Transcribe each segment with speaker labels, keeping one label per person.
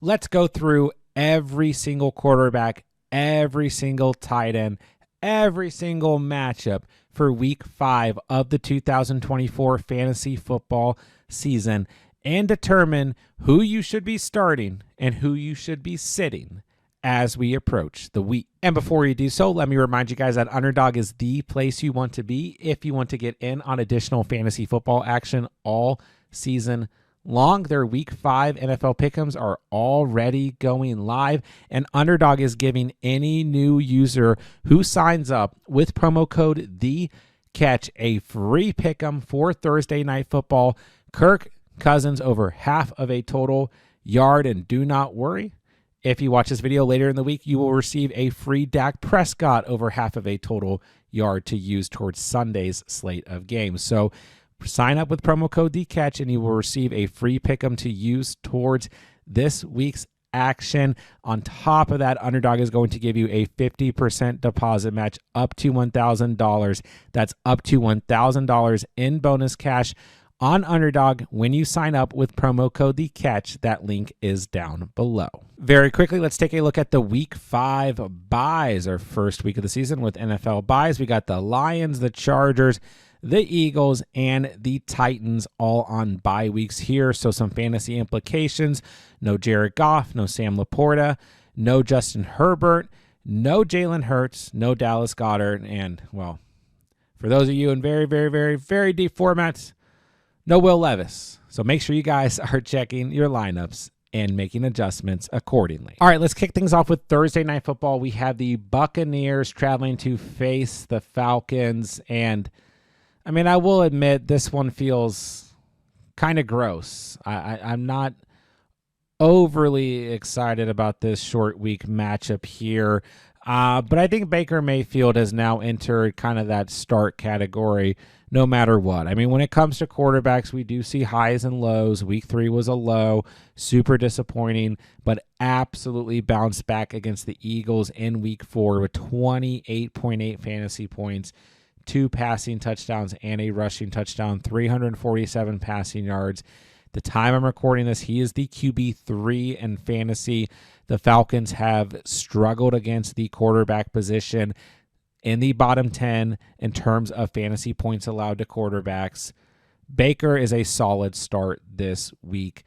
Speaker 1: Let's go through every single quarterback, every single tight end, every single matchup for week 5 of the 2024 fantasy football season and determine who you should be starting and who you should be sitting as we approach the week. And before you do so, let me remind you guys that Underdog is the place you want to be if you want to get in on additional fantasy football action all season long. Their week 5 NFL pick'ems are already going live, and Underdog is giving any new user who signs up with promo code THECATCH a free pick'em for Thursday Night Football. Kirk Cousins over half of a total yard, and do not worry, if you watch this video later in the week, you will receive a free Dak Prescott over half of a total yard to use towards Sunday's slate of games. So sign up with promo code THECATCH and you will receive a free pick'em to use towards this week's action. On top of that, Underdog is going to give you a 50% deposit match up to $1,000. That's up to $1,000 in bonus cash on Underdog when you sign up with promo code THECATCH. That link is down below. Very quickly, let's take a look at the week 5 buys, our first week of the season with NFL buys. We got the Lions, the Chargers, the Eagles, and the Titans all on bye weeks here. So some fantasy implications. No Jared Goff, no Sam Laporta, no Justin Herbert, no Jalen Hurts, no Dallas Goedert, and, well, for those of you in very, very, very, very deep formats, no Will Levis. So make sure you guys are checking your lineups and making adjustments accordingly. All right, let's kick things off with Thursday Night Football. We have the Buccaneers traveling to face the Falcons. And, I mean, I will admit this one feels kind of gross. I'm not overly excited about this short week matchup here. But I think Baker Mayfield has now entered kind of that start category no matter what. I mean, when it comes to quarterbacks, we do see highs and lows. Week 3 was a low, super disappointing, but absolutely bounced back against the Eagles in week 4 with 28.8 fantasy points, 2 passing touchdowns and a rushing touchdown, 347 passing yards. The time I'm recording this, he is the QB3 in fantasy. The Falcons have struggled against the quarterback position in the bottom 10 in terms of fantasy points allowed to quarterbacks. Baker is a solid start this week.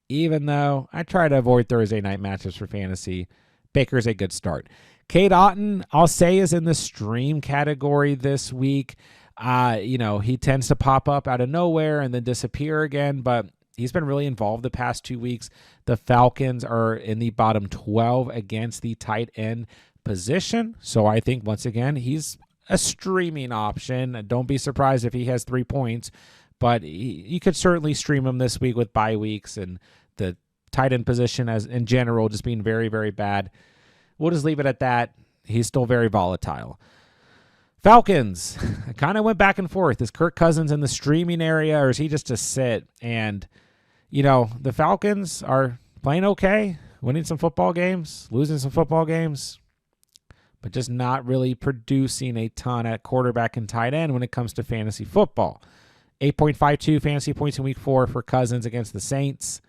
Speaker 1: Even though I try to avoid Thursday night matchups for fantasy, Baker's a good start. Cade Otton, I'll say, is in the stream category this week. He tends to pop up out of nowhere and then disappear again, but he's been really involved the past 2 weeks. The Falcons are in the bottom 12 against the tight end position. So I think, once again, he's a streaming option. Don't be surprised if he has 3 points, but you could certainly stream him this week with bye weeks and the tight end position as in general just being very, very bad. We'll just leave it at that. He's still very volatile. Falcons, I kind of went back and forth. Is Kirk Cousins in the streaming area or is he just a sit? And, the Falcons are playing okay, winning some football games, losing some football games, but just not really producing a ton at quarterback and tight end when it comes to fantasy football. 8.52 fantasy points in week 4 for Cousins against the Saints.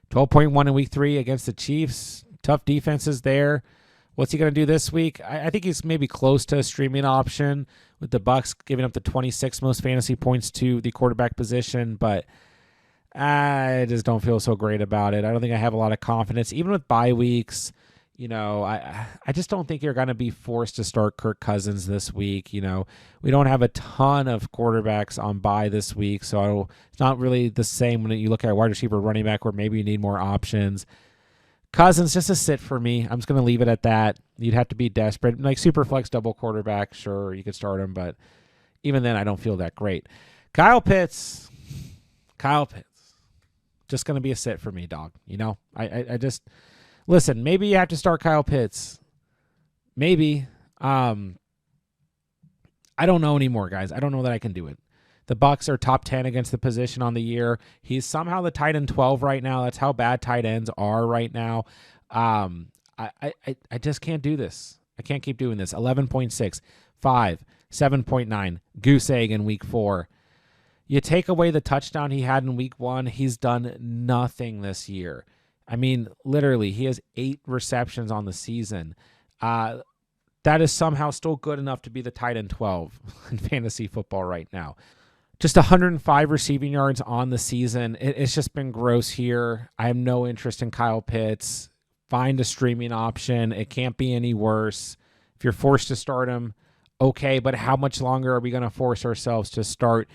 Speaker 1: 12.1 in week 3 against the Chiefs. Tough defenses there. What's he going to do this week? I think he's maybe close to a streaming option with the Bucs giving up the 26 most fantasy points to the quarterback position, but I just don't feel so great about it. I don't think I have a lot of confidence. Even with bye weeks, I just don't think you're going to be forced to start Kirk Cousins this week. We don't have a ton of quarterbacks on bye this week, so it's not really the same when you look at wide receiver, running back, where maybe you need more options. Cousins, just a sit for me. I'm just going to leave it at that. You'd have to be desperate. Like super flex double quarterback, sure, you could start him, but even then I don't feel that great. Kyle Pitts, just going to be a sit for me, dog. I just, listen, maybe you have to start Kyle Pitts. Maybe. I don't know anymore, guys. I don't know that I can do it. The Bucs are top 10 against the position on the year. He's somehow the tight end 12 right now. That's how bad tight ends are right now. I just can't do this. I can't keep doing this. 11.6, 5, 7.9, goose egg in week 4. You take away the touchdown he had in week 1, he's done nothing this year. I mean, literally, he has 8 receptions on the season. That is somehow still good enough to be the tight end 12 in fantasy football right now. Just 105 receiving yards on the season. It's just been gross here. I have no interest in Kyle Pitts. Find a streaming option. It can't be any worse. If you're forced to start him, okay, but how much longer are we going to force ourselves to start,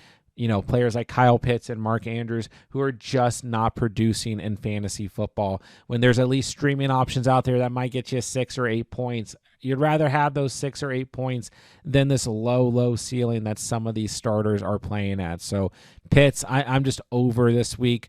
Speaker 1: players like Kyle Pitts and Mark Andrews who are just not producing in fantasy football when there's at least streaming options out there that might get you 6 or 8 points? You'd rather have those 6 or 8 points than this low ceiling that some of these starters are playing at. So Pitts, I'm just over this week.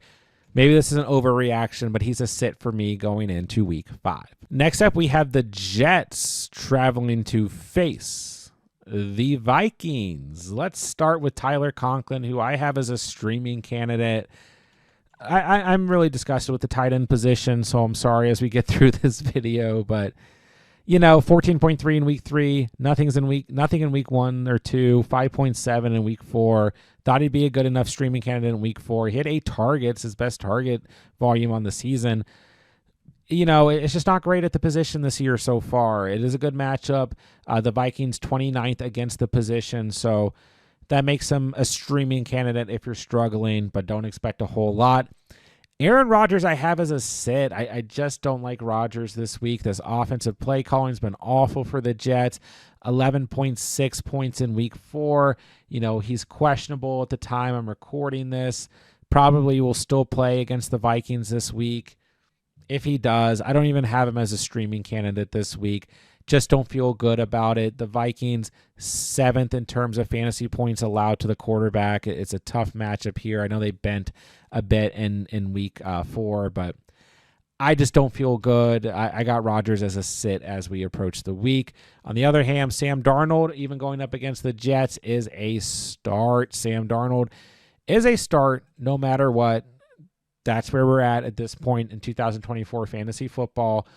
Speaker 1: Maybe this is an overreaction, but he's a sit for me going into week 5. Next up, we have the Jets traveling to face the Vikings. Let's start with Tyler Conklin, who I have as a streaming candidate. I'm really disgusted with the tight end position, so I'm sorry as we get through this video, but 14.3 in week 3, nothing in week 1 or 2, 5.7 in week 4. Thought he'd be a good enough streaming candidate in week 4. He had 8 targets, his best target volume on the season. It's just not great at the position this year so far. It is a good matchup. The Vikings 29th against the position, so that makes him a streaming candidate if you're struggling, but don't expect a whole lot. Aaron Rodgers I have as a sit. I just don't like Rodgers this week. This offensive play calling's been awful for the Jets. 11.6 points in week 4. He's questionable at the time I'm recording this. Probably will still play against the Vikings this week. If he does, I don't even have him as a streaming candidate this week. Just don't feel good about it. The Vikings 7th in terms of fantasy points allowed to the quarterback. It's a tough matchup here. I know they bent a bit in week 4, but I just don't feel good. I got Rodgers as a sit as we approach the week. On the other hand, Sam Darnold, even going up against the Jets, is a start. Sam Darnold is a start no matter what. That's where we're at this point in 2024 fantasy football.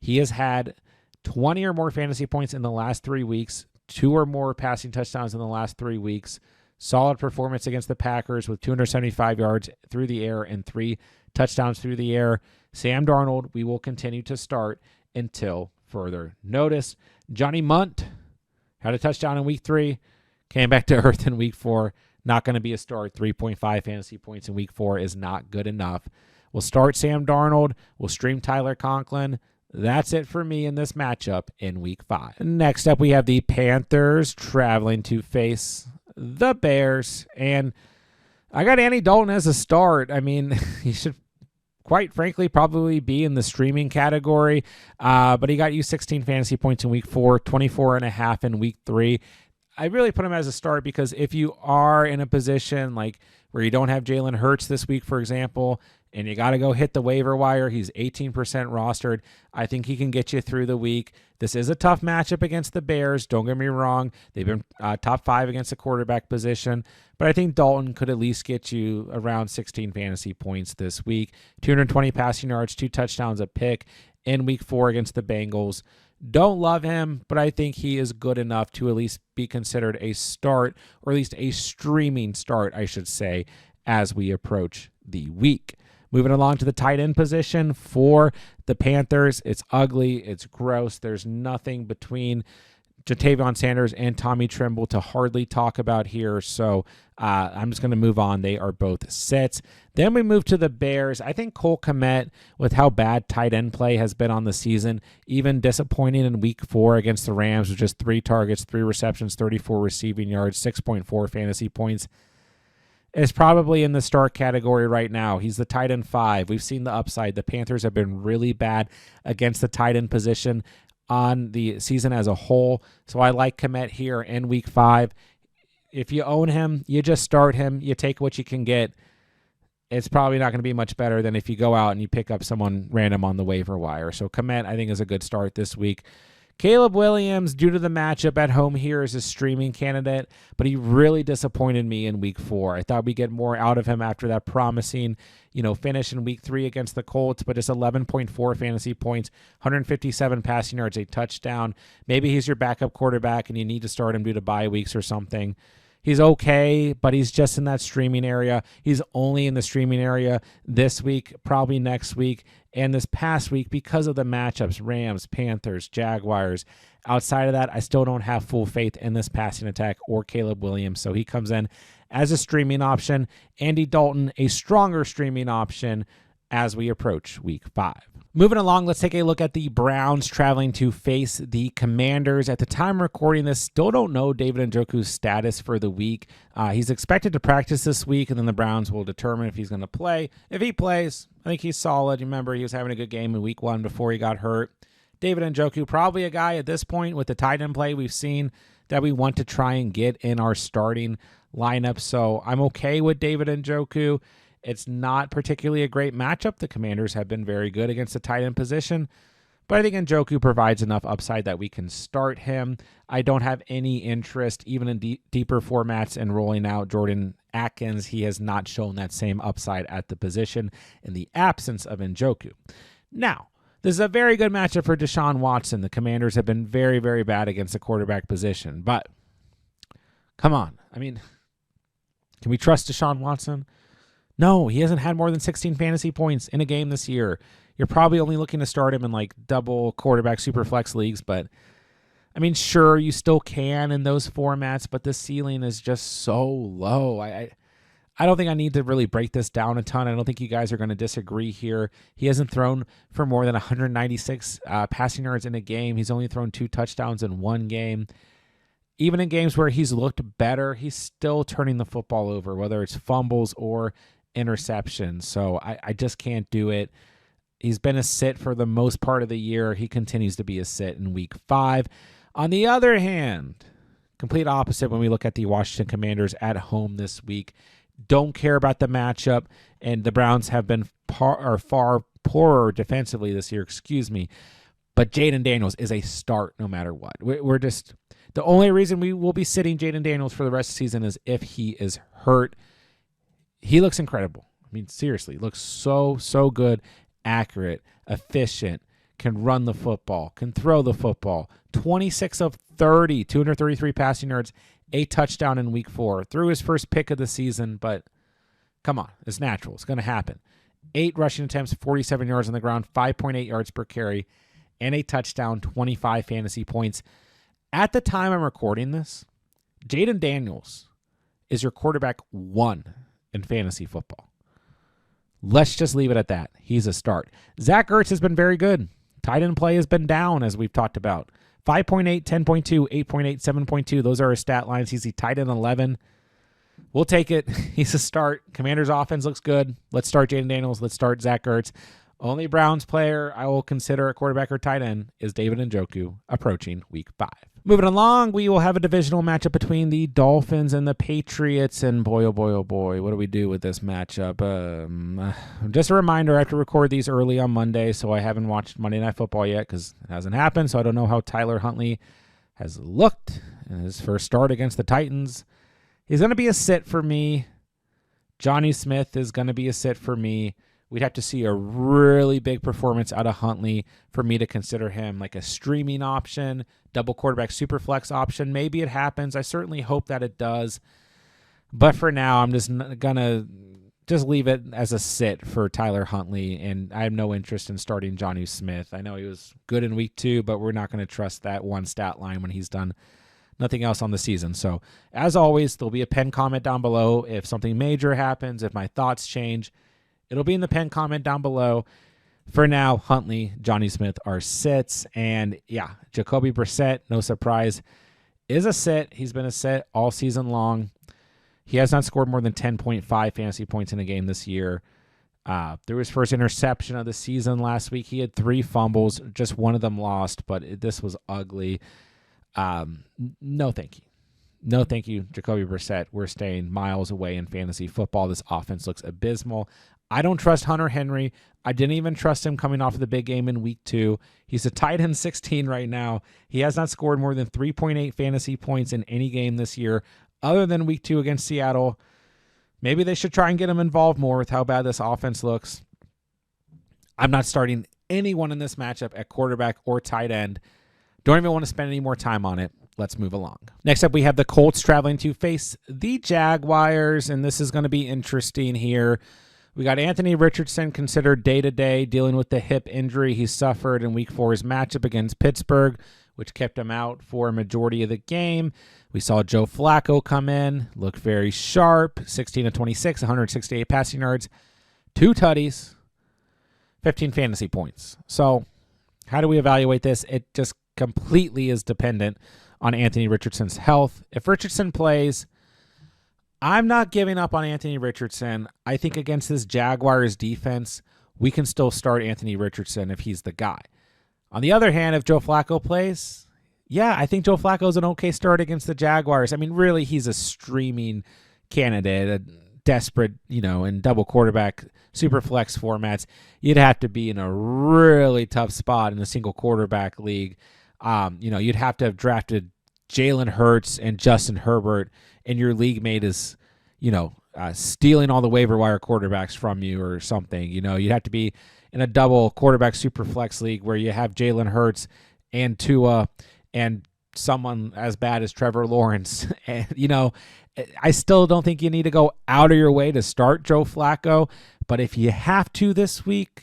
Speaker 1: He has had 20 or more fantasy points in the last 3 weeks, 2 or more passing touchdowns in the last 3 weeks. Solid performance against the Packers with 275 yards through the air and 3 touchdowns through the air. Sam Darnold, we will continue to start until further notice. Johnny Munt had a touchdown in week 3, came back to earth in week 4. Not going to be a start. 3.5 fantasy points in week 4 is not good enough. We'll start Sam Darnold. We'll stream Tyler Conklin. That's it for me in this matchup in week 5. Next up, we have the Panthers traveling to face the Bears. And I got Andy Dalton as a start. I mean, he should, quite frankly, probably be in the streaming category. But he got you 16 fantasy points in week 4, 24.5 in week 3. I really put him as a start because if you are in a position like where you don't have Jalen Hurts this week, for example, and you got to go hit the waiver wire, he's 18% rostered. I think he can get you through the week. This is a tough matchup against the Bears. Don't get me wrong. They've been top 5 against the quarterback position, but I think Dalton could at least get you around 16 fantasy points this week. 220 passing yards, 2 touchdowns, a pick in week 4 against the Bengals. Don't love him, but I think he is good enough to at least be considered a start, or at least a streaming start, I should say, as we approach the week. Moving along to the tight end position for the Panthers. It's ugly. It's gross. There's nothing between Jatavion Sanders and Tommy Tremble to hardly talk about here, so I'm just going to move on. They are both sits. Then we move to the Bears. I think Cole Kmet, with how bad tight end play has been on the season, even disappointing in week 4 against the Rams with just 3 targets, 3 receptions, 34 receiving yards, 6.4 fantasy points, is probably in the start category right now. He's the tight end 5. We've seen the upside. The Panthers have been really bad against the tight end position on the season as a whole. So I like Kmet here in week 5. If you own him, you just start him. You take what you can get. It's probably not going to be much better than if you go out and you pick up someone random on the waiver wire. So Kmet, I think, is a good start this week. Caleb Williams, due to the matchup at home here, is a streaming candidate, but he really disappointed me in week 4. I thought we'd get more out of him after that promising, finish in week 3 against the Colts, but just 11.4 fantasy points, 157 passing yards, a touchdown. Maybe he's your backup quarterback and you need to start him due to bye weeks or something. He's okay, but he's just in that streaming area. He's only in the streaming area this week, probably next week, and this past week because of the matchups, Rams, Panthers, Jaguars. Outside of that, I still don't have full faith in this passing attack or Caleb Williams, so he comes in as a streaming option. Andy Dalton, a stronger streaming option as we approach week 5. Moving along, let's take a look at the Browns traveling to face the Commanders. At the time of recording this, still don't know David Njoku's status for the week. He's expected to practice this week, and then the Browns will determine if he's going to play. If he plays, I think he's solid. Remember, he was having a good game in week 1 before he got hurt. David Njoku, probably a guy at this point with the tight end play we've seen that we want to try and get in our starting lineup. So I'm okay with David Njoku. It's not particularly a great matchup. The Commanders have been very good against the tight end position, but I think Njoku provides enough upside that we can start him. I don't have any interest, even in deeper formats, in rolling out Jordan Atkins. He has not shown that same upside at the position in the absence of Njoku. Now, this is a very good matchup for Deshaun Watson. The Commanders have been very, very bad against the quarterback position, but come on. I mean, can we trust Deshaun Watson? No, he hasn't had more than 16 fantasy points in a game this year. You're probably only looking to start him in like double quarterback super flex leagues, but I mean, sure, you still can in those formats, but the ceiling is just so low. I don't think I need to really break this down a ton. I don't think you guys are going to disagree here. He hasn't thrown for more than 196 passing yards in a game. He's only thrown 2 touchdowns in 1 game. Even in games where he's looked better, he's still turning the football over, whether it's fumbles or interceptions. So I just can't do it. He's been a sit for the most part of the year. He continues to be a sit in week 5. On the other hand, complete opposite when we look at the Washington Commanders at home this week. Don't care about the matchup, and the Browns have been far poorer defensively this year, but Jaden Daniels is a start no matter what. We're just, the only reason we will be sitting Jaden Daniels for the rest of the season is if he is hurt. He looks incredible. I mean, seriously, looks so good, accurate, efficient, can run the football, can throw the football. 26 of 30, 233 passing yards, 8 touchdown in week 4. Threw his first pick of the season, but come on, it's natural. It's going to happen. 8 rushing attempts, 47 yards on the ground, 5.8 yards per carry, and a touchdown, 25 fantasy points. At the time I'm recording this, Jaden Daniels is your quarterback 1 in fantasy football. Let's just leave it at that. He's a start. Zach Ertz has been very good. Tight end play has been down, as we've talked about. 5.8, 10.2, 8.8, 7.2. Those are his stat lines. He's the tight end 11. We'll take it. He's a start. Commanders offense looks good. Let's start Jaden Daniels. Let's start Zach Ertz. Only Browns player I will consider a quarterback or tight end is David Njoku approaching week 5. Moving along, we will have a divisional matchup between the Dolphins and the Patriots, and boy, oh boy, what do we do with this matchup? Just a reminder, I have to record these early on Monday, so I haven't watched Monday Night Football yet because it hasn't happened, so I don't know how Tyler Huntley has looked in his first start against the Titans. He's going to be a sit for me. Johnny Smith is going to be a sit for me. We'd have to see a really big performance out of Huntley for me to consider him like a streaming option, double quarterback super flex option. Maybe it happens. I certainly hope that it does. But for now, I'm just going to just leave it as a sit for Tyler Huntley, and I have no interest in starting Johnny Smith. I know he was good in week 2, but we're not going to trust that one stat line when he's done nothing else on the season. So as always, there'll be a pen comment down below if something major happens, if my thoughts change. It'll be in the pen comment down below. For now, Huntley, Johnny Smith are sits. And yeah, Jacoby Brissett, no surprise, is a sit. He's been a sit all season long. He has not scored more than 10.5 fantasy points in a game this year. Through his first interception of the season last week, he had 3 fumbles. Just one of them lost, but this was ugly. No, thank you. No, thank you, Jacoby Brissett. We're staying miles away in fantasy football. This offense looks abysmal. I don't trust Hunter Henry. I didn't even trust him coming off of the big game in week 2. He's a tight end 16 right now. He has not scored more than 3.8 fantasy points in any game this year other than week 2 against Seattle. Maybe they should try and get him involved more with how bad this offense looks. I'm not starting anyone in this matchup at quarterback or tight end. Don't even want to spend any more time on it. let's move along. Next up, we have the Colts traveling to face the Jaguars, and this is going to be interesting here. We got Anthony Richardson considered day-to-day, dealing with the hip injury he suffered in Week 4's matchup against Pittsburgh, which kept him out for a majority of the game. We saw Joe Flacco come in, look very sharp, 16 of 26, 168 passing yards, 2 tutties, 15 fantasy points. So how do we evaluate this? It just completely is dependent on Anthony Richardson's health. If Richardson plays, I'm not giving up on Anthony Richardson. I think against this Jaguars defense, we can still start Anthony Richardson if he's the guy. On the other hand, if Joe Flacco plays, yeah, I think Joe Flacco is an okay start against the Jaguars. I mean, really, he's a streaming candidate, a desperate, in double quarterback, super flex formats. You'd have to be in a really tough spot in a single quarterback league. You'd have to have drafted Jalen Hurts and Justin Herbert, and your league mate is, stealing all the waiver wire quarterbacks from you or something. You'd have to be in a double quarterback super flex league where you have Jalen Hurts and Tua and someone as bad as Trevor Lawrence. And, I still don't think you need to go out of your way to start Joe Flacco, but if you have to this week,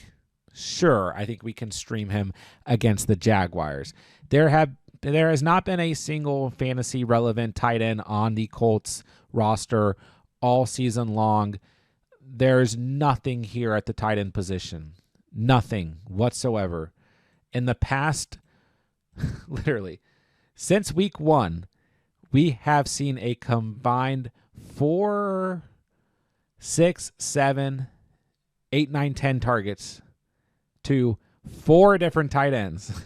Speaker 1: sure, I think we can stream him against the Jaguars. There has not been a single fantasy relevant tight end on the Colts roster all season long. There's nothing here at the tight end position. Nothing whatsoever. In the past, literally, since week 1, we have seen a combined 4, 6, 7, 8, 9, 10 targets to 4 different tight ends.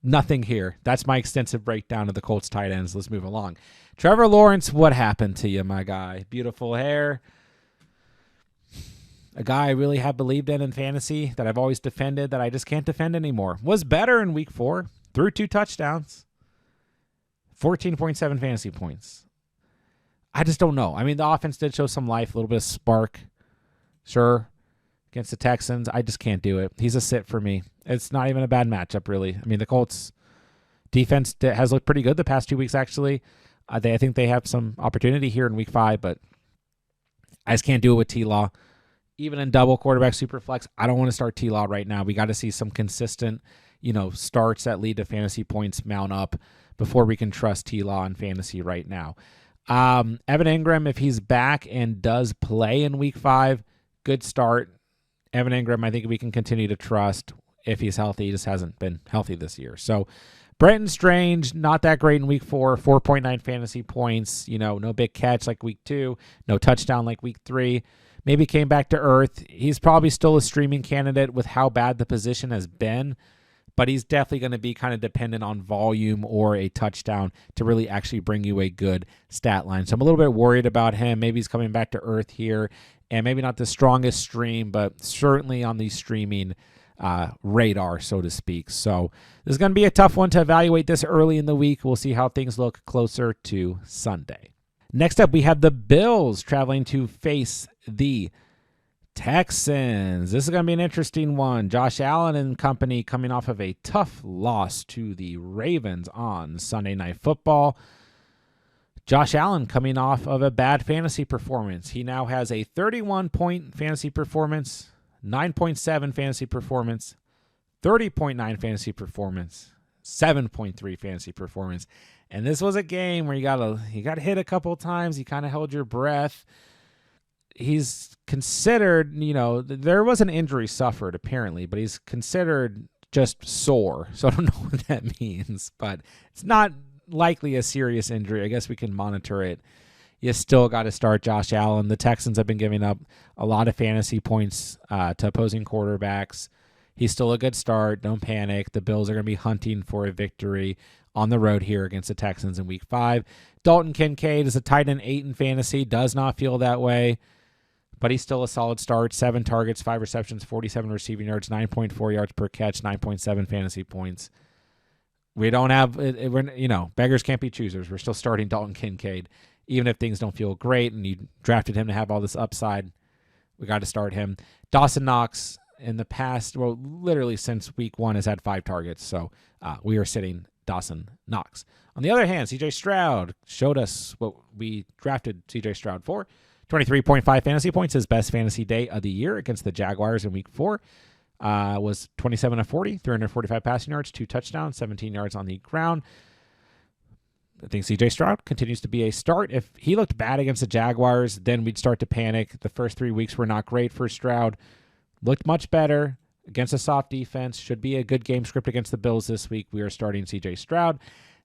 Speaker 1: Nothing here. That's my extensive breakdown of the Colts tight ends. Let's move along. Trevor Lawrence, what happened to you, my guy? Beautiful hair. A guy I really have believed in fantasy, that I've always defended, that I just can't defend anymore. Was better in week 4. Threw 2 touchdowns. 14.7 fantasy points. I just don't know. I mean, the offense did show some life, a little bit of spark. Sure. Against the Texans, I just can't do it. He's a sit for me. It's not even a bad matchup, really. I mean, the Colts defense has looked pretty good the past 2 weeks, actually. I think they have some opportunity here in week 5, but I just can't do it with T-Law. Even in double quarterback super flex, I don't want to start T-Law right now. We got to see some consistent, starts that lead to fantasy points mount up before we can trust T-Law in fantasy right now. Evan Ingram, if he's back and does play in week 5, good start. Evan Ingram, I think we can continue to trust if he's healthy. He just hasn't been healthy this year. So Brenton Strange, not that great in week 4, 4.9 fantasy points, no big catch like week 2, no touchdown like week 3. Maybe came back to earth. He's probably still a streaming candidate with how bad the position has been, but he's definitely going to be kind of dependent on volume or a touchdown to really actually bring you a good stat line. So I'm a little bit worried about him. Maybe he's coming back to earth here, and maybe not the strongest stream, but certainly on the streaming radar, so to speak. So this is going to be a tough one to evaluate this early in the week. We'll see how things look closer to Sunday. Next up, we have the Bills traveling to face the Texans. This is going to be an interesting one. Josh Allen and company coming off of a tough loss to the Ravens on Sunday Night Football. Josh Allen coming off of a bad fantasy performance. He now has a 31-point fantasy performance, 9.7 fantasy performance, 30.9 fantasy performance, 7.3 fantasy performance. And this was a game where you got hit a couple times. You kind of held your breath. He's considered, there was an injury suffered apparently, but he's considered just sore. So I don't know what that means, but it's not likely a serious injury. I guess we can monitor it. You still got to start Josh Allen. The Texans have been giving up a lot of fantasy points to opposing quarterbacks. He's still a good start. Don't panic. The Bills are going to be hunting for a victory on the road here against the Texans in week 5. Dalton Kincaid is a tight end 8 in fantasy. Does not feel that way, but he's still a solid start. 7 targets, 5 receptions, 47 receiving yards, 9.4 yards per catch, 9.7 fantasy points. We don't have, beggars can't be choosers. We're still starting Dalton Kincaid. Even if things don't feel great and you drafted him to have all this upside, we got to start him. Dawson Knox in the past, literally since week 1 has had 5 targets. So we are sitting Dawson Knox. On the other hand, C.J. Stroud showed us what we drafted C.J. Stroud for. 23.5 fantasy points, his best fantasy day of the year against the Jaguars in week 4. Was 27 of 40, 345 passing yards, 2 touchdowns, 17 yards on the ground. I think C.J. Stroud continues to be a start. If he looked bad against the Jaguars, then we'd start to panic. The first 3 weeks were not great for Stroud. Looked much better against a soft defense. Should be a good game script against the Bills this week. We are starting C.J. Stroud.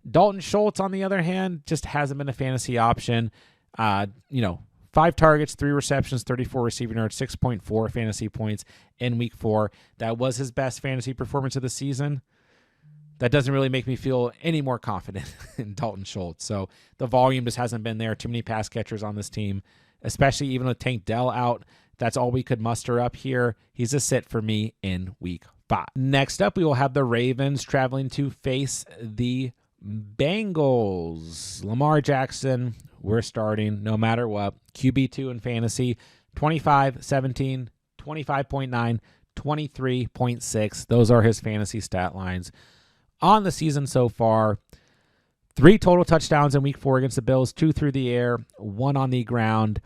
Speaker 1: Dalton Schultz, on the other hand, just hasn't been a fantasy option. 5 targets, 3 receptions, 34 receiving yards, 6.4 fantasy points in week 4. That was his best fantasy performance of the season. That doesn't really make me feel any more confident in Dalton Schultz. So the volume just hasn't been there. Too many pass catchers on this team, especially even with Tank Dell out. That's all we could muster up here. He's a sit for me in week 5. Next up, we will have the Ravens traveling to face the Bengals. Lamar Jackson, we're starting no matter what. QB2 in fantasy, 25, 17, 25.9, 23.6. Those are his fantasy stat lines on the season so far. 3 total touchdowns in week 4 against the Bills, 2 through the air, 1 on the ground.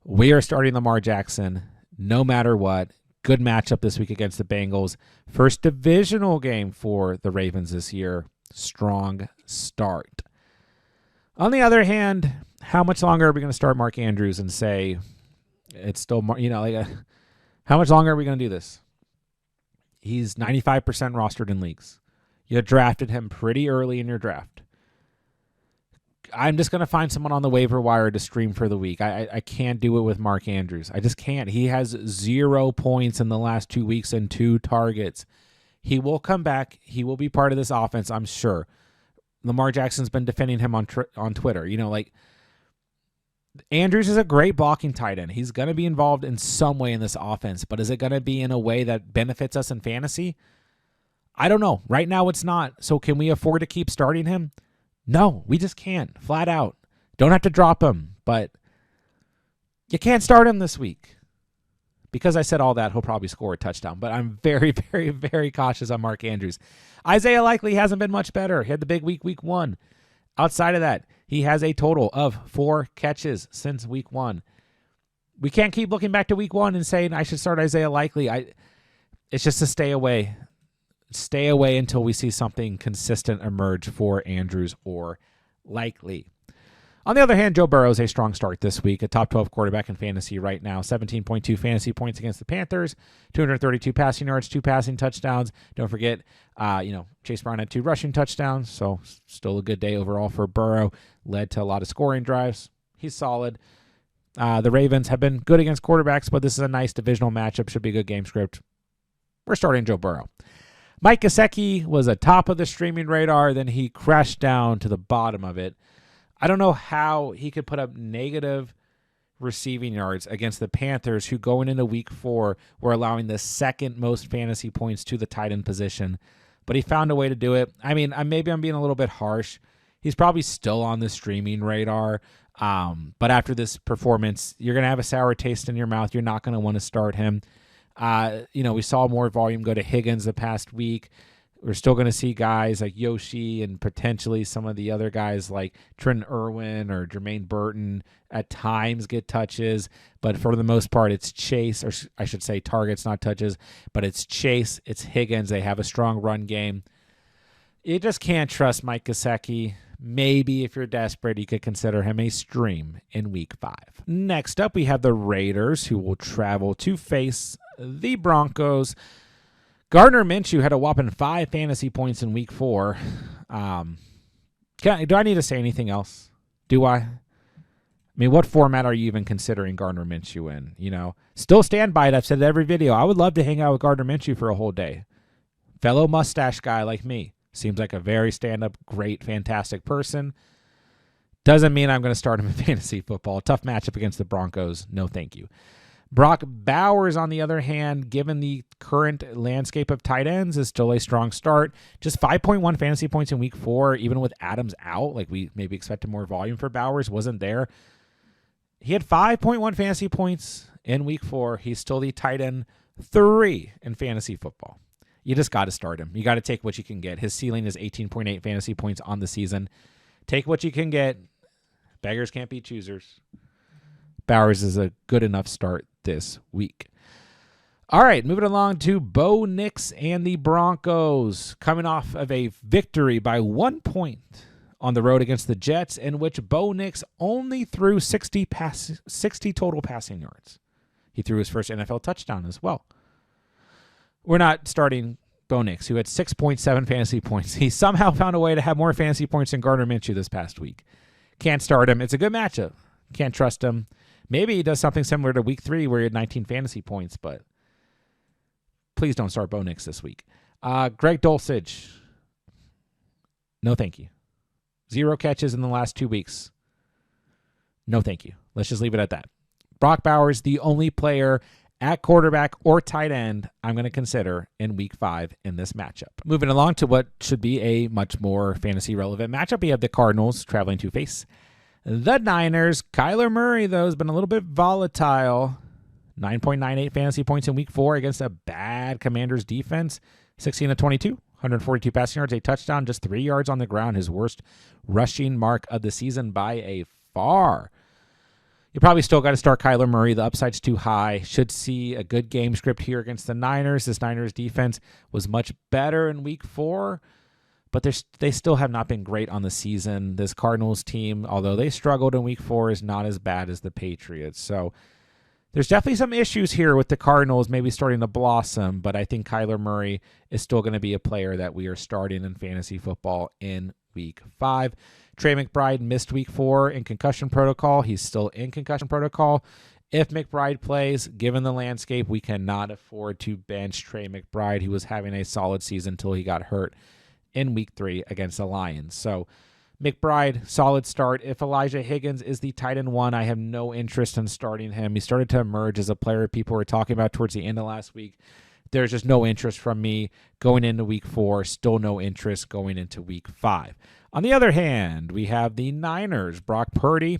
Speaker 1: We are starting Lamar Jackson no matter what. Good matchup this week against the Bengals. First divisional game for the Ravens this year. Strong start. On the other hand, how much longer are we going to start Mark Andrews and say it's still, how much longer are we going to do this? He's 95% rostered in leagues. You drafted him pretty early in your draft. I'm just going to find someone on the waiver wire to stream for the week. I can't do it with Mark Andrews. I just can't. He has 0 points in the last 2 weeks and 2 targets. He will come back. He will be part of this offense, I'm sure. Lamar Jackson's been defending him on Twitter. Andrews is a great blocking tight end. He's going to be involved in some way in this offense, but is it going to be in a way that benefits us in fantasy? I don't know. Right now it's not. So can we afford to keep starting him? No, we just can't. Flat out. Don't have to drop him, but you can't start him this week. Because I said all that, he'll probably score a touchdown. But I'm very, very, very cautious on Mark Andrews. Isaiah Likely hasn't been much better. He had the big week 1. Outside of that, he has a total of 4 catches since week 1. We can't keep looking back to week 1 and saying I should start Isaiah Likely. It's just to stay away. Stay away until we see something consistent emerge for Andrews or Likely. On the other hand, Joe Burrow is a strong start this week, a top 12 quarterback in fantasy right now. 17.2 fantasy points against the Panthers, 232 passing yards, 2 passing touchdowns. Don't forget, Chase Brown had 2 rushing touchdowns, so still a good day overall for Burrow. Led to a lot of scoring drives. He's solid. The Ravens have been good against quarterbacks, but this is a nice divisional matchup. Should be a good game script. We're starting Joe Burrow. Mike Gesicki was atop of the streaming radar, then he crashed down to the bottom of it. I don't know how he could put up negative receiving yards against the Panthers, who going into week 4 were allowing the second most fantasy points to the tight end position. But he found a way to do it. I mean, maybe I'm being a little bit harsh. He's probably still on the streaming radar. But after this performance, you're going to have a sour taste in your mouth. You're not going to want to start him. We saw more volume go to Higgins the past week. We're still going to see guys like Yoshi and potentially some of the other guys like Trent Irwin or Jermaine Burton at times get touches. But for the most part, it's Chase, or I should say targets, not touches. But it's Chase, it's Higgins. They have a strong run game. You just can't trust Mike Gesicki. Maybe if you're desperate, you could consider him a stream in week 5. Next up, we have the Raiders, who will travel to face the Broncos. Gardner Minshew had a whopping 5 fantasy points in week 4. Do I need to say anything else? Do I? I mean, what format are you even considering Gardner Minshew in? Still stand by it. I've said it every video. I would love to hang out with Gardner Minshew for a whole day. Fellow mustache guy like me. Seems like a very stand-up, great, fantastic person. Doesn't mean I'm going to start him in fantasy football. Tough matchup against the Broncos. No, thank you. Brock Bowers, on the other hand, given the current landscape of tight ends, is still a strong start. Just 5.1 fantasy points in week 4, even with Adams out. Like we maybe expected more volume for Bowers. Wasn't there. He had 5.1 fantasy points in week 4. He's still the tight end 3 in fantasy football. You just got to start him. You got to take what you can get. His ceiling is 18.8 fantasy points on the season. Take what you can get. Beggars can't be choosers. Bowers is a good enough start this week. All right, moving along to Bo Nix and the Broncos, coming off of a victory by 1 point on the road against the Jets, in which Bo Nix only threw 60 total passing yards. He threw his first NFL touchdown as well. We're not starting Bo Nix, who had 6.7 fantasy points. He somehow found a way to have more fantasy points than Gardner Minshew this past week. Can't start him. It's a good matchup. Can't trust him. Maybe he does something similar to week 3 where he had 19 fantasy points, but please don't start Bo Nix this week. Greg Dulcich. No, thank you. 0 catches in the last 2 weeks. No, thank you. Let's just leave it at that. Brock Bowers, the only player at quarterback or tight end I'm going to consider in week 5 in this matchup. Moving along to what should be a much more fantasy relevant matchup. We have the Cardinals traveling to face the Niners. Kyler Murray, though, has been a little bit volatile. 9.98 fantasy points in week 4 against a bad Commanders defense. 16 of 22, 142 passing yards, a touchdown, just 3 yards on the ground. His worst rushing mark of the season by a far. You probably still got to start Kyler Murray. The upside's too high. Should see a good game script here against the Niners. This Niners defense was much better in week 4, but they still have not been great on the season. This Cardinals team, although they struggled in week 4, is not as bad as the Patriots. So there's definitely some issues here with the Cardinals maybe starting to blossom, but I think Kyler Murray is still going to be a player that we are starting in fantasy football in week 5. Trey McBride missed week 4 in concussion protocol. He's still in concussion protocol. If McBride plays, given the landscape, we cannot afford to bench Trey McBride. He was having a solid season until he got hurt in week 3 against the Lions. So McBride, solid start. If Elijah Higgins is the tight end 1, I have no interest in starting him. He started to emerge as a player people were talking about towards the end of last week. There's just no interest from me going into week 4. Still no interest going into week 5. On the other hand, we have the Niners. Brock Purdy,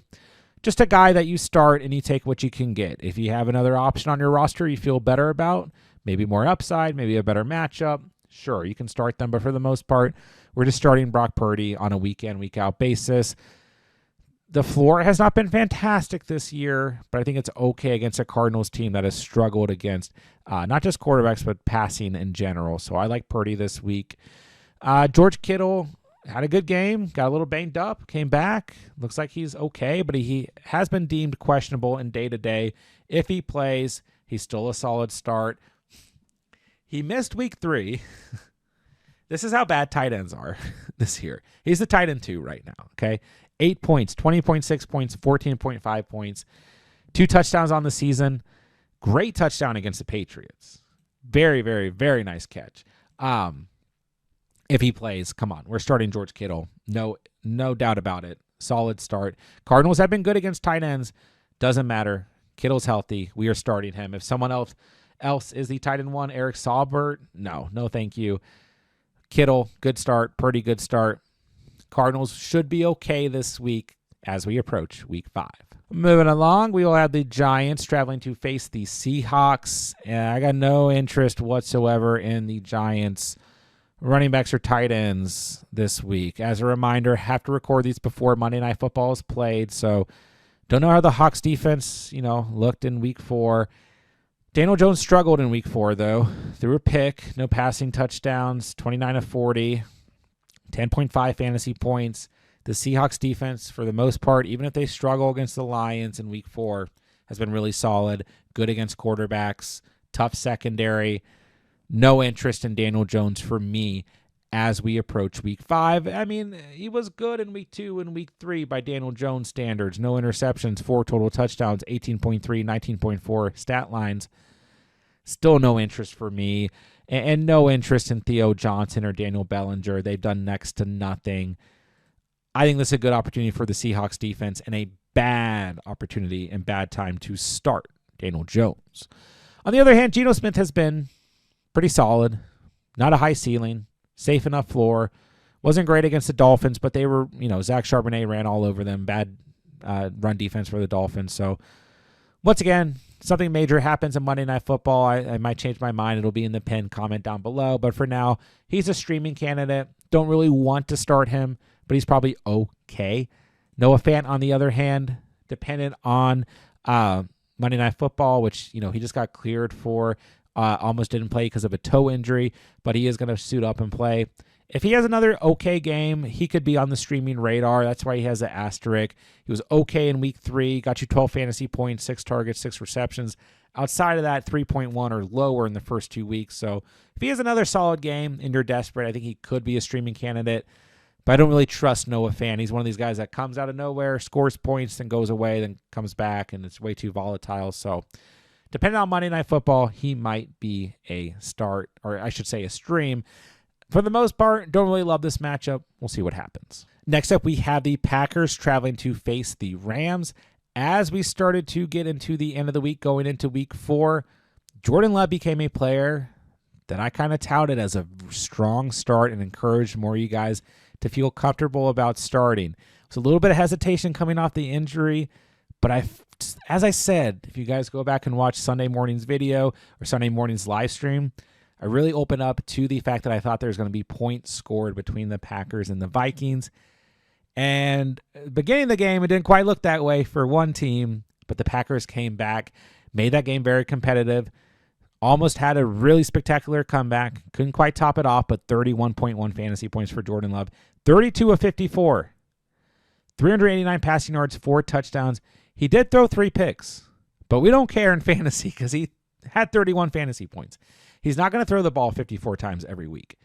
Speaker 1: just a guy that you start and you take what you can get. If you have another option on your roster you feel better about, maybe more upside, maybe a better matchup, sure, you can start them. But for the most part, we're just starting Brock Purdy on a week-in, week-out basis. The floor has not been fantastic this year, but I think it's okay against a Cardinals team that has struggled against not just quarterbacks, but passing in general. So I like Purdy this week. George Kittle had a good game, got a little banged up, came back. Looks like he's okay, but he has been deemed questionable in day-to-day. If he plays, he's still a solid start. He missed week 3. This is how bad tight ends are this year. He's the tight end 2 right now, okay? 8 points, 20.6 points, 14.5 points, 2 touchdowns on the season. Great touchdown against the Patriots. Very, very, very nice catch. If he plays, come on, we're starting George Kittle. No doubt about it. Solid start. Cardinals have been good against tight ends. Doesn't matter. Kittle's healthy. We are starting him. If someone else is the tight end 1, Eric Saubert, no, thank you. Kittle, good start. Purdy, good start. Cardinals should be okay this week as we approach week 5. Moving along, we will have the Giants traveling to face the Seahawks. I got no interest whatsoever in the Giants running backs or tight ends this week. As a reminder, have to record these before Monday Night Football is played, so don't know how the Hawks defense, looked in week 4. Daniel Jones struggled in week 4, though. Threw a pick, no passing touchdowns, 29 of 40, 10.5 fantasy points. The Seahawks defense, for the most part, even if they struggle against the Lions in week 4, has been really solid, good against quarterbacks, tough secondary. No interest in Daniel Jones for me as we approach week 5. I mean, he was good in week 2 and week 3 by Daniel Jones standards. No interceptions, 4 total touchdowns, 18.3, 19.4 stat lines. Still no interest for me. And no interest in Theo Johnson or Daniel Bellinger. They've done next to nothing. I think this is a good opportunity for the Seahawks defense and a bad opportunity and bad time to start Daniel Jones. On the other hand, Geno Smith has been pretty solid. Not a high ceiling. Safe enough floor. Wasn't great against the Dolphins, but they were, Zach Charbonnet ran all over them. Bad run defense for the Dolphins. So, once again, something major happens in Monday Night Football, I might change my mind. It'll be in the pinned comment down below. But for now, he's a streaming candidate. Don't really want to start him, but he's probably okay. Noah Fant, on the other hand, dependent on Monday Night Football, which, he just got cleared for, almost didn't play because of a toe injury, but he is going to suit up and play. If he has another okay game, he could be on the streaming radar. That's why he has the asterisk. He was okay in week 3, got you 12 fantasy points, 6 targets, 6 receptions. Outside of that, 3.1 or lower in the first 2 weeks. So if he has another solid game and you're desperate, I think he could be a streaming candidate. But I don't really trust Noah Fant. He's one of these guys that comes out of nowhere, scores points, then goes away, then comes back, and it's way too volatile. So depending on Monday Night Football, he might be a start, or I should say a stream. For the most part, don't really love this matchup. We'll see what happens. Next up, we have the Packers traveling to face the Rams. As we started to get into the end of the week, going into week 4, Jordan Love became a player that I kind of touted as a strong start and encouraged more of you guys to feel comfortable about starting. It's a little bit of hesitation coming off the injury, but as I said, if you guys go back and watch Sunday morning's video or Sunday morning's live stream, I really opened up to the fact that I thought there was going to be points scored between the Packers and the Vikings. And beginning of the game, it didn't quite look that way for one team, but the Packers came back, made that game very competitive, almost had a really spectacular comeback, couldn't quite top it off, but 31.1 fantasy points for Jordan Love, 32 of 54, 389 passing yards, 4 touchdowns. He did throw 3 picks, but we don't care in fantasy because he had 31 fantasy points. He's not going to throw the ball 54 times every week.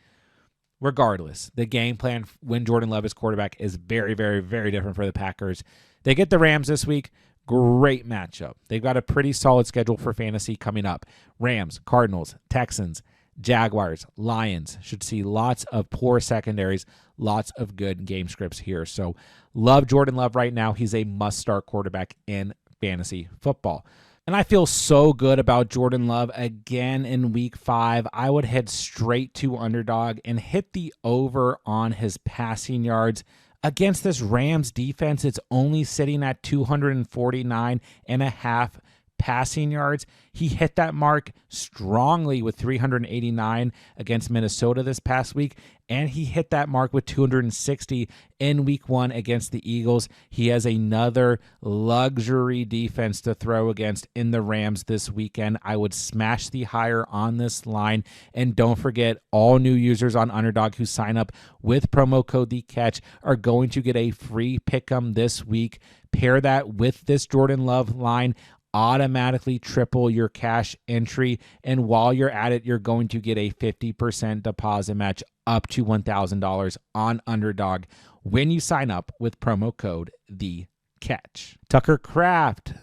Speaker 1: Regardless, the game plan when Jordan Love is quarterback is very, very, very different for the Packers. They get the Rams this week. Great matchup. They've got a pretty solid schedule for fantasy coming up. Rams, Cardinals, Texans, Jaguars, Lions. Should see lots of poor secondaries, lots of good game scripts here. So love Jordan Love right now. He's a must-start quarterback in fantasy football. And I feel so good about Jordan Love again in week 5. I would head straight to Underdog and hit the over on his passing yards. Against this Rams defense, it's only sitting at 249.5 passing yards. He hit that mark strongly with 389 against Minnesota this past week, and he hit that mark with 260 in week 1 against the Eagles. He has another luxury defense to throw against in the Rams this weekend. I would smash the higher on this line, and don't forget, all new users on Underdog who sign up with promo code TheCatch are going to get a free pick 'em this week. Pair that with this Jordan Love line, automatically triple your cash entry, and while you're at it, you're going to get a 50% deposit match up to $1,000 on Underdog when you sign up with promo code TheCatch. Tucker Kraft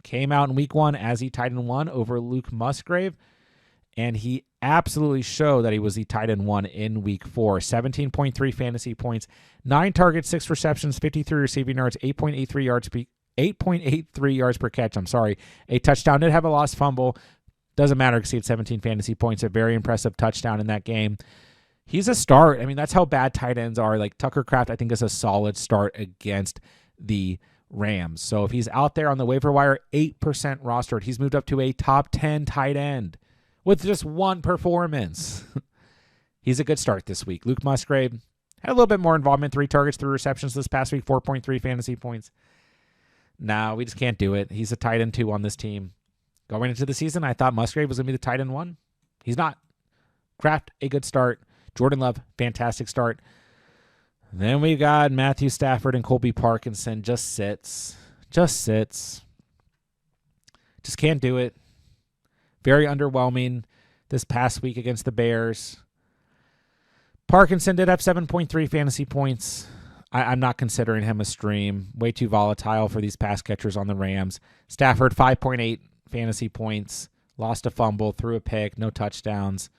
Speaker 1: came out in week 1 as the tight end 1 over Luke Musgrave, and he absolutely showed that he was the tight end 1 in week 4. 17.3 fantasy points, 9 targets, 6 receptions, 53 receiving yards, 8.83 yards per catch. A touchdown. Did have a lost fumble. Doesn't matter because he had 17 fantasy points. A very impressive touchdown in that game. He's a start. I mean, that's how bad tight ends are. Like Tucker Kraft, I think, is a solid start against the Rams. So if he's out there on the waiver wire, 8% rostered, he's moved up to a top 10 tight end with just 1 performance. He's a good start this week. Luke Musgrave had a little bit more involvement. 3 targets, 3 receptions this past week, 4.3 fantasy points. No, we just can't do it. He's a tight end 2 on this team. Going into the season, I thought Musgrave was going to be the tight end 1. He's not. Kraft, a good start. Jordan Love, fantastic start. Then we got Matthew Stafford and Colby Parkinson. Just sits. Just can't do it. Very underwhelming this past week against the Bears. Parkinson did have 7.3 fantasy points. I'm not considering him a stream. Way too volatile for these pass catchers on the Rams. Stafford, 5.8 fantasy points. Lost a fumble, threw a pick, no touchdowns.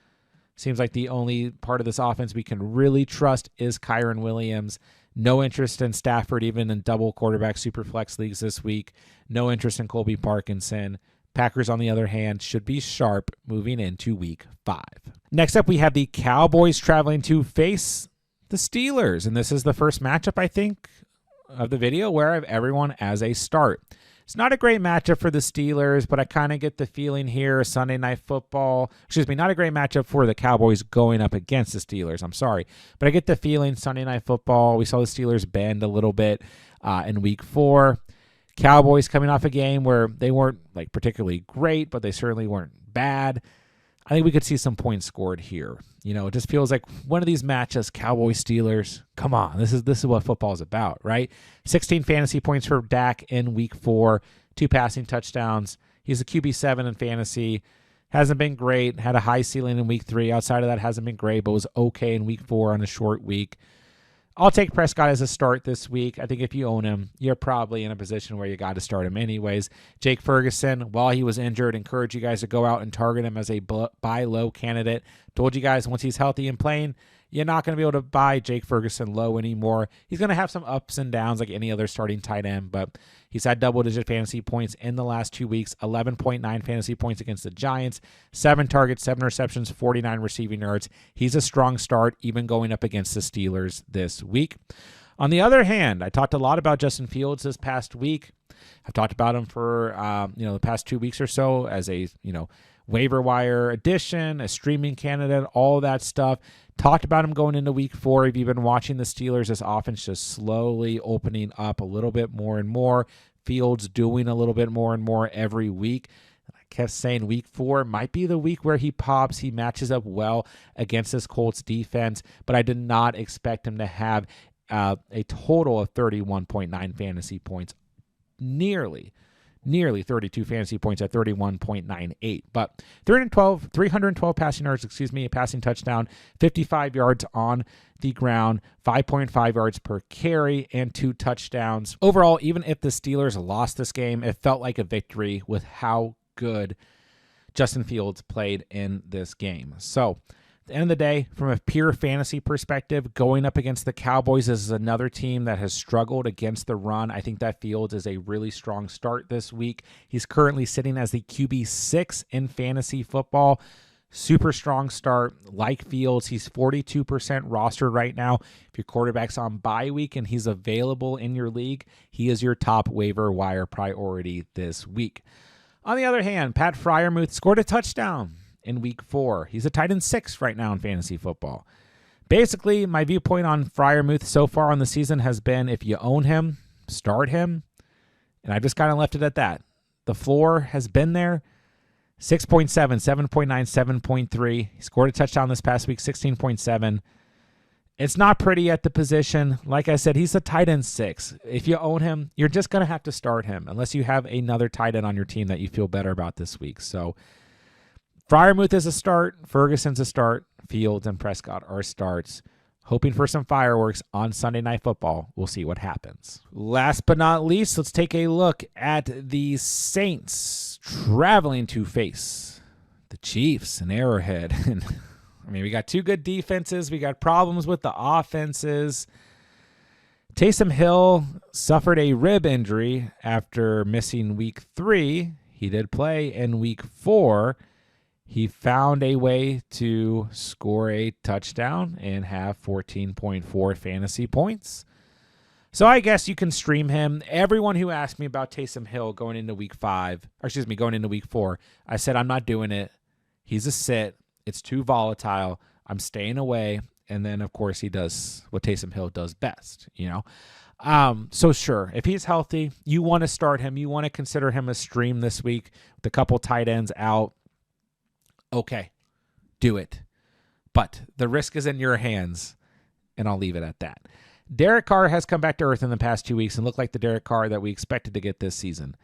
Speaker 1: Seems like the only part of this offense we can really trust is Kyren Williams. No interest in Stafford, even in double quarterback superflex leagues this week. No interest in Colby Parkinson. Packers, on the other hand, should be sharp moving into week 5. Next up, we have the Cowboys traveling to face the Steelers. And this is the first matchup, I think, of the video where I have everyone as a start. It's not a great matchup for the Steelers, but I kind of get the feeling here Sunday Night Football, not a great matchup for the Cowboys going up against the Steelers. I'm sorry. But I get the feeling Sunday Night Football, we saw the Steelers bend a little bit in week 4. Cowboys coming off a game where they weren't like particularly great, but they certainly weren't bad. I think we could see some points scored here. It just feels like one of these matchups, Cowboys-Steelers, come on, this is what football is about, right? 16 fantasy points for Dak in week 4, 2 passing touchdowns. He's a QB7 in fantasy. Hasn't been great. Had a high ceiling in week 3. Outside of that, hasn't been great, but was okay in week 4 on a short week. I'll take Prescott as a start this week. I think if you own him, you're probably in a position where you got to start him anyways. Jake Ferguson, while he was injured, encourage you guys to go out and target him as a buy low candidate. Told you guys once he's healthy and playing, you're not going to be able to buy Jake Ferguson low anymore. He's going to have some ups and downs like any other starting tight end, but he's had double-digit fantasy points in the last 2 weeks, 11.9 fantasy points against the Giants, 7 targets, 7 receptions, 49 receiving yards. He's a strong start, even going up against the Steelers this week. On the other hand, I talked a lot about Justin Fields this past week. I've talked about him for the past 2 weeks or so as a waiver wire addition, a streaming candidate, all that stuff. Talked about him going into week 4. If you've been watching the Steelers, this offense just slowly opening up a little bit more and more. Fields doing a little bit more and more every week. I kept saying week 4 might be the week where he pops. He matches up well against this Colts defense, but I did not expect him to have a total of 31.9 fantasy points, nearly 32 fantasy points at 31.98. But 312 passing yards, a passing touchdown, 55 yards on the ground, 5.5 yards per carry, and 2 touchdowns. Overall, even if the Steelers lost this game, it felt like a victory with how good Justin Fields played in this game. So, at the end of the day, from a pure fantasy perspective, going up against the Cowboys is another team that has struggled against the run. I think that Fields is a really strong start this week. He's currently sitting as the QB6 in fantasy football. Super strong start. Like Fields, he's 42% rostered right now. If your quarterback's on bye week and he's available in your league, he is your top waiver wire priority this week. On the other hand, Pat Freiermuth scored a touchdown in week 4. He's a tight end 6 right now in fantasy football. Basically, my viewpoint on Freiermuth so far on the season has been if you own him, start him. And I just kind of left it at that. The floor has been there. 6.7, 7.9, 7.3. He scored a touchdown this past week, 16.7. It's not pretty at the position. Like I said, he's a tight end 6. If you own him, you're just going to have to start him unless you have another tight end on your team that you feel better about this week. So Freiermuth is a start. Ferguson's a start. Fields and Prescott are starts. Hoping for some fireworks on Sunday Night Football. We'll see what happens. Last but not least, let's take a look at the Saints traveling to face the Chiefs in Arrowhead. And we got 2 good defenses. We got problems with the offenses. Taysom Hill suffered a rib injury after missing week 3. He did play in week 4. He found a way to score a touchdown and have 14.4 fantasy points. So I guess you can stream him. Everyone who asked me about Taysom Hill going into week 4, I said I'm not doing it. He's a sit. It's too volatile. I'm staying away. And then, of course, he does what Taysom Hill does best, So sure, if he's healthy, you want to start him. You want to consider him a stream this week with a couple tight ends out. Okay, do it. But the risk is in your hands, and I'll leave it at that. Derek Carr has come back to earth in the past 2 weeks and looked like the Derek Carr that we expected to get this season.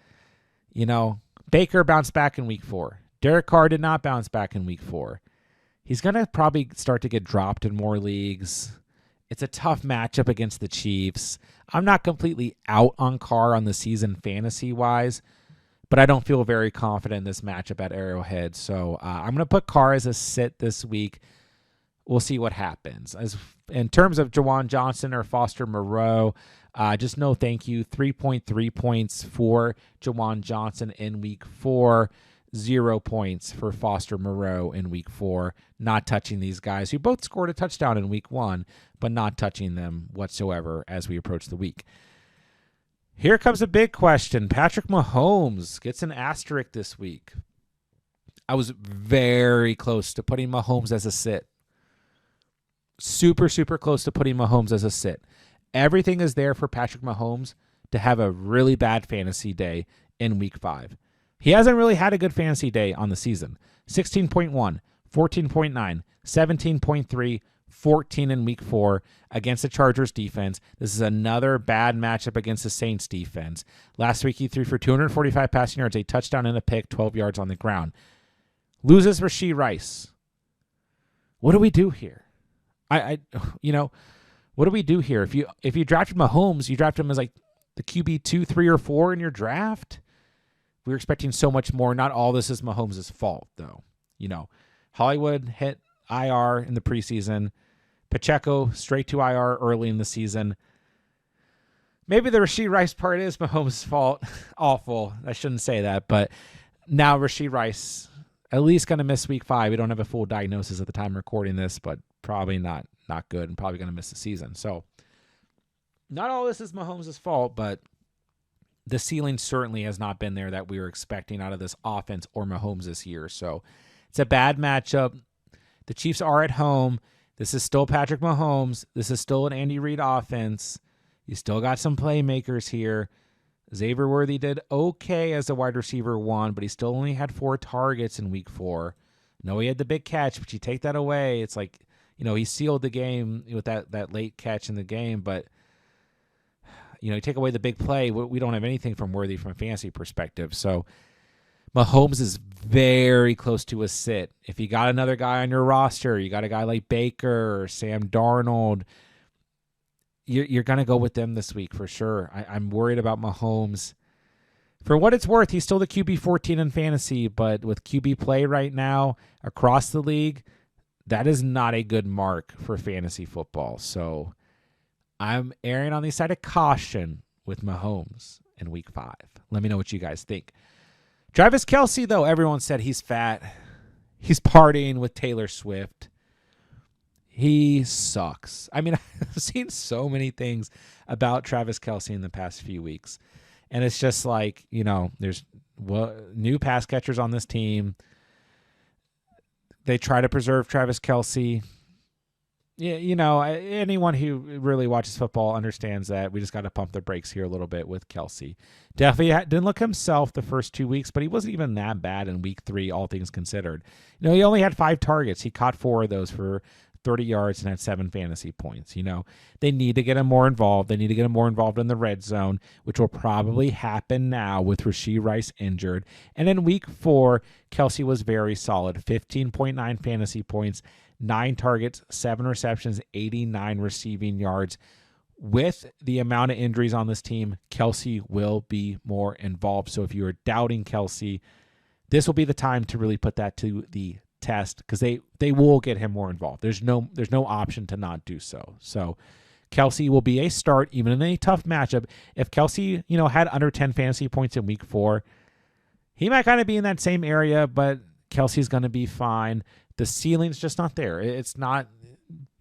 Speaker 1: Baker bounced back in week 4. Derek Carr did not bounce back in week 4. He's going to probably start to get dropped in more leagues. It's a tough matchup against the Chiefs. I'm not completely out on Carr on the season fantasy-wise, but I don't feel very confident in this matchup at Arrowhead. So I'm going to put Carr as a sit this week. We'll see what happens. As in terms of Juwan Johnson or Foster Moreau, just no thank you. 3.3 points for Juwan Johnson in week 4. 0 points for Foster Moreau in week 4. Not touching these guys who both scored a touchdown in week 1, but not touching them whatsoever as we approach the week. Here comes a big question. Patrick Mahomes gets an asterisk this week. I was very close to putting Mahomes as a sit. Super, super close to putting Mahomes as a sit. Everything is there for Patrick Mahomes to have a really bad fantasy day in week 5. He hasn't really had a good fantasy day on the season. 16.1, 14.9, 17.3, 14 in week 4 against the Chargers defense. This is another bad matchup against the Saints defense. Last week he threw for 245 passing yards, a touchdown and a pick, 12 yards on the ground. Loses Rashee Rice. What do we do here? What do we do here? If you drafted Mahomes, you drafted him as like the QB 2, 3, or 4 in your draft. We were expecting so much more. Not all this is Mahomes' fault, though. Hollywood hit IR in the preseason. Pacheco straight to IR early in the season. Maybe the Rashee Rice part is Mahomes' fault. Awful. I shouldn't say that, but now Rashee Rice at least going to miss week 5. We don't have a full diagnosis at the time recording this, but probably not good and probably going to miss the season. So not all this is Mahomes' fault, but the ceiling certainly has not been there that we were expecting out of this offense or Mahomes this year. So it's a bad matchup. The Chiefs are at home. This is still Patrick Mahomes. This is still an Andy Reid offense. You still got some playmakers here. Xavier Worthy did okay as a wide receiver 1, but he still only had 4 targets in week 4. No, he had the big catch, but you take that away. It's like, he sealed the game with that late catch in the game, but you take away the big play, we don't have anything from Worthy from a fantasy perspective. So Mahomes is very close to a sit. If you got another guy on your roster, you got a guy like Baker or Sam Darnold, you're going to go with them this week for sure. I'm worried about Mahomes. For what it's worth, he's still the QB 14 in fantasy, but with QB play right now across the league, that is not a good mark for fantasy football. So I'm erring on the side of caution with Mahomes in week 5. Let me know what you guys think. Travis Kelce, though, everyone said he's fat. He's partying with Taylor Swift. He sucks. I mean, I've seen so many things about Travis Kelce in the past few weeks. And it's just like, there's new pass catchers on this team. They try to preserve Travis Kelce. Yeah, anyone who really watches football understands that we just got to pump the brakes here a little bit with Kelce. Definitely didn't look himself the first 2 weeks, but he wasn't even that bad in week 3, all things considered. He only had 5 targets. He caught 4 of those for 30 yards and had 7 fantasy points. They need to get him more involved. They need to get him more involved in the red zone, which will probably happen now with Rashee Rice injured. And in week 4, Kelce was very solid. 15.9 fantasy points, 9 targets, 7 receptions, 89 receiving yards. With the amount of injuries on this team, Kelce will be more involved. So if you are doubting Kelce, this will be the time to really put that to the test, because they will get him more involved. There's no option to not do so. So Kelce will be a start even in a tough matchup. If Kelce, had under 10 fantasy points in week 4, he might kind of be in that same area, but Kelce's going to be fine. The ceiling's just not there. It's not,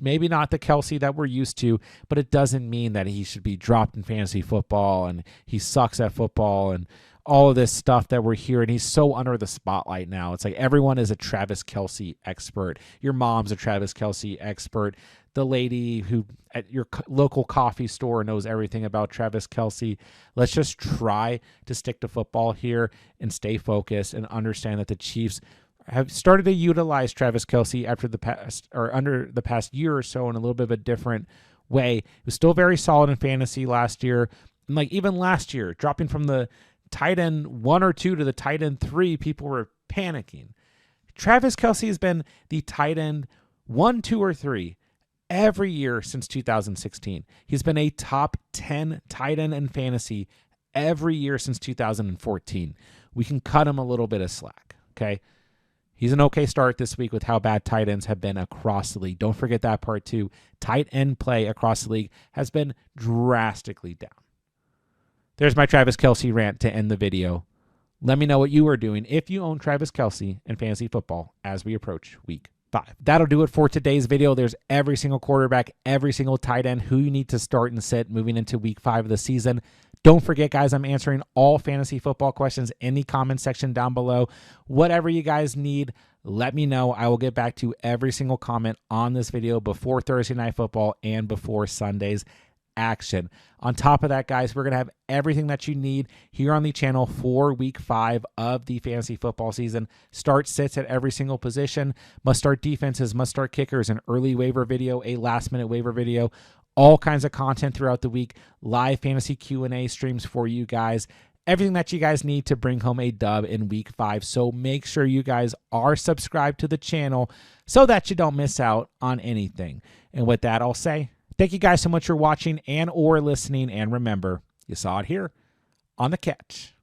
Speaker 1: maybe not the Kelce that we're used to, but it doesn't mean that he should be dropped in fantasy football and he sucks at football and all of this stuff that we're hearing. He's so under the spotlight now. It's like everyone is a Travis Kelce expert. Your mom's a Travis Kelce expert. The lady who at your local coffee store knows everything about Travis Kelce. Let's just try to stick to football here and stay focused and understand that the Chiefs have started to utilize Travis Kelce under the past year or so in a little bit of a different way. He was still very solid in fantasy last year. And like even last year, dropping from the tight end 1 or 2 to the tight end 3, people were panicking. Travis Kelce has been the tight end 1, 2, or 3 every year since 2016. He's been a top 10 tight end in fantasy every year since 2014. We can cut him a little bit of slack, okay? He's an okay start this week with how bad tight ends have been across the league. Don't forget that part too. Tight end play across the league has been drastically down. There's my Travis Kelce rant to end the video. Let me know what you are doing if you own Travis Kelce in fantasy football as we approach week 5. That'll do it for today's video. There's every single quarterback, every single tight end who you need to start and sit moving into week 5 of the season. Don't forget, guys, I'm answering all fantasy football questions in the comment section down below. Whatever you guys need, let me know. I will get back to every single comment on this video before Thursday Night Football and before Sunday's action. On top of that, guys, we're going to have everything that you need here on the channel for week 5 of the fantasy football season. Start sits at every single position, must start defenses, must start kickers, an early waiver video, a last minute waiver video, all kinds of content throughout the week, live fantasy Q&A streams for you guys, everything that you guys need to bring home a dub in week 5. So make sure you guys are subscribed to the channel so that you don't miss out on anything. And with that, I'll say thank you guys so much for watching and or listening. And remember, you saw it here on The Catch.